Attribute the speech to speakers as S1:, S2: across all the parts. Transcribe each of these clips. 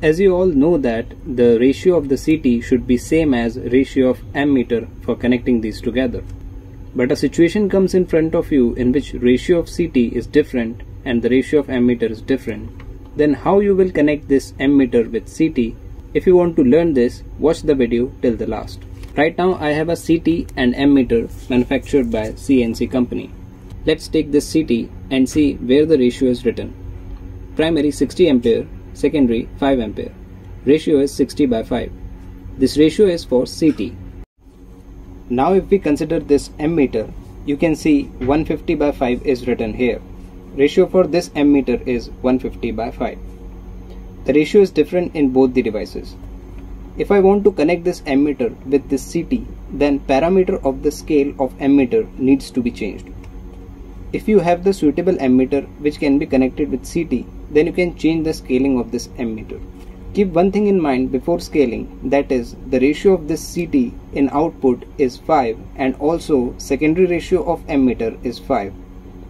S1: As you all know that the ratio of the CT should be same as ratio of ammeter for connecting these together. But a situation comes in front of you in which ratio of CT is different and the ratio of ammeter is different. Then how you will connect this ammeter with CT? If you want to learn this, watch the video till the last. Right now I have a CT and ammeter manufactured by CNC company. Let's take this CT and see where the ratio is written. Primary 60 ampere, secondary 5 ampere. Ratio is 60 by 5. This ratio is for CT. Now if we consider this ammeter, you can see 150 by 5 is written here. Ratio for this ammeter is 150 by 5. The ratio is different in both the devices. If I want to connect this ammeter with this CT, then parameter of the scale of ammeter needs to be changed. If you have the suitable ammeter which can be connected with CT, then you can change the scaling of this ammeter. Keep one thing in mind before scaling, that is the ratio of this CT in output is 5 and also secondary ratio of ammeter is 5.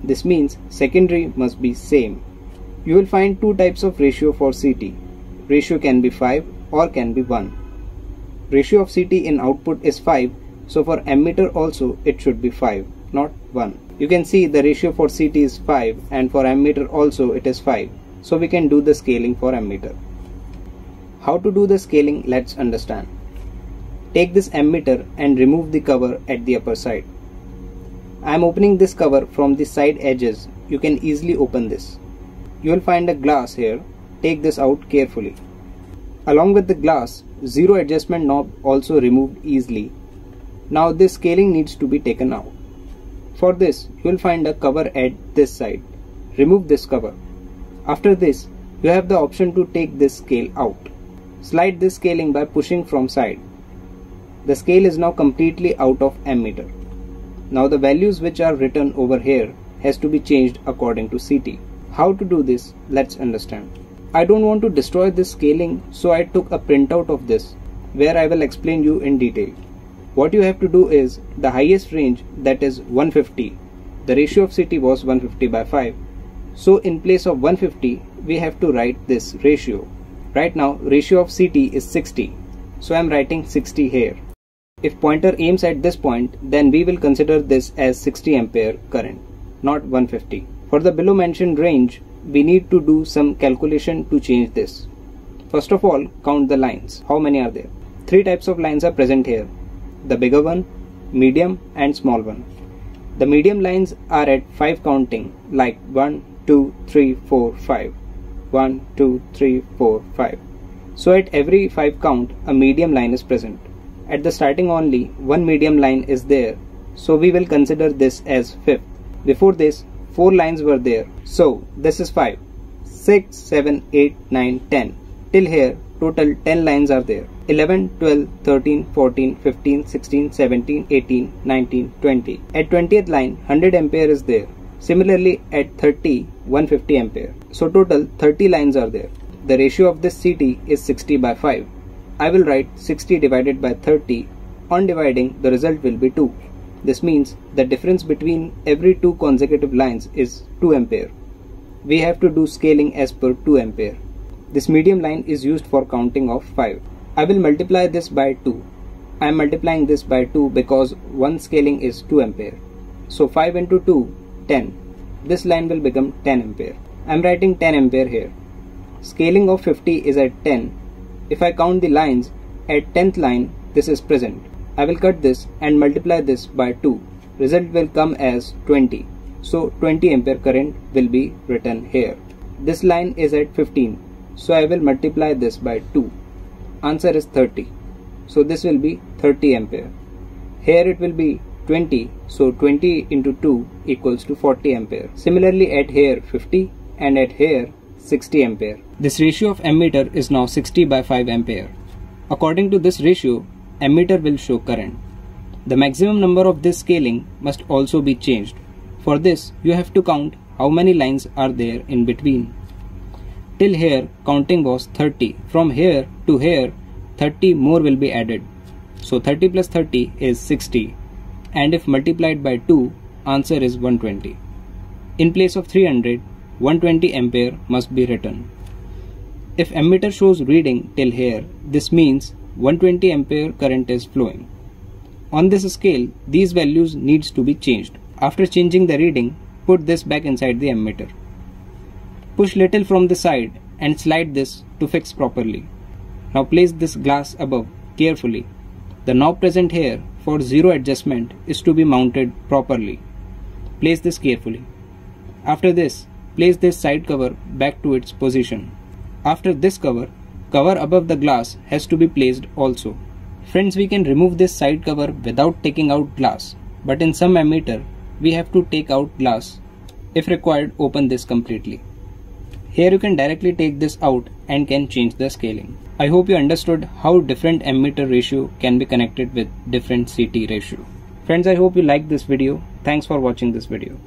S1: This means secondary must be same. You will find two types of ratio for CT. Ratio can be 5 or can be 1. Ratio of CT in output is 5, so for ammeter also it should be 5, not 1. You can see the ratio for CT is 5 and for ammeter also it is 5, so we can do the scaling for ammeter. How to do the scaling, let's understand. Take this ammeter and remove the cover at the upper side. I am opening this cover from the side edges. You can easily open this. You will find a glass here. Take this out carefully. Along with the glass, zero adjustment knob also removed easily. Now this scaling needs to be taken out. For this, you will find a cover at this side. Remove this cover. After this, you have the option to take this scale out. Slide this scaling by pushing from side. The scale is now completely out of ammeter. Now the values which are written over here has to be changed according to CT. How to do this, let's understand. I don't want to destroy this scaling, so I took a printout of this where I will explain you in detail. What you have to do is the highest range, that is 150. The ratio of CT was 150 by 5. So in place of 150, we have to write this ratio. Right now ratio of CT is 60. So I am writing 60 here. If pointer aims at this point, then we will consider this as 60 ampere current, not 150. For the below mentioned range, we need to do some calculation to change this. First of all, count the lines. How many are there? Three types of lines are present here. The bigger one, medium and small one. The medium lines are at 5 counting, like 1, 2, 3, 4, 5. 1, 2, 3, 4, 5. So at every 5 count, a medium line is present. At the starting only, one medium line is there, so we will consider this as 5th. Before this, 4 lines were there, so this is 5. 6, 7, 8, 9, 10. Till here, total 10 lines are there. 11, 12, 13, 14, 15, 16, 17, 18, 19, 20. At 20th line, 100 ampere is there. Similarly, at 30, 150 ampere. So total 30 lines are there. The ratio of this CT is 60 by 5. I will write 60 divided by 30. On dividing, the result will be 2. This means the difference between every 2 consecutive lines is 2 ampere. We have to do scaling as per 2 ampere. This medium line is used for counting of 5. I will multiply this by 2. I am multiplying this by 2 because one scaling is 2 ampere. So 5 into 2, 10. This line will become 10 ampere. I am writing 10 ampere here. Scaling of 50 is at 10. If I count the lines, at 10th line, this is present. I will cut this and multiply this by 2. Result will come as 20. So 20 ampere current will be written here. This line is at 15. So I will multiply this by 2. Answer is 30. So this will be 30 ampere. Here it will be 20. So 20 into 2 equals to 40 ampere. Similarly at here 50 and at here 60 ampere. This ratio of ammeter is now 60 by 5 ampere. According to this ratio, ammeter will show current. The maximum number of this scaling must also be changed. For this, you have to count how many lines are there in between. Till here, counting was 30. From here to here, 30 more will be added. So 30 plus 30 is 60. And if multiplied by 2, answer is 120. In place of 300, 120 ampere must be written. If ammeter shows reading till here, this means 120 ampere current is flowing. On this scale, these values needs to be changed. After changing the reading, put this back inside the ammeter. Push little from the side and slide this to fix properly. Now place this glass above carefully. The knob present here for zero adjustment is to be mounted properly. Place this carefully. After this, place this side cover back to its position. After this cover above the glass has to be placed also. Friends, we can remove this side cover without taking out glass, but in some ammeter we have to take out glass. If required, open this completely. Here you can directly take this out and can change the scaling. I hope you understood how different ammeter ratio can be connected with different CT ratio. Friends, I hope you liked this video. Thanks for watching this video.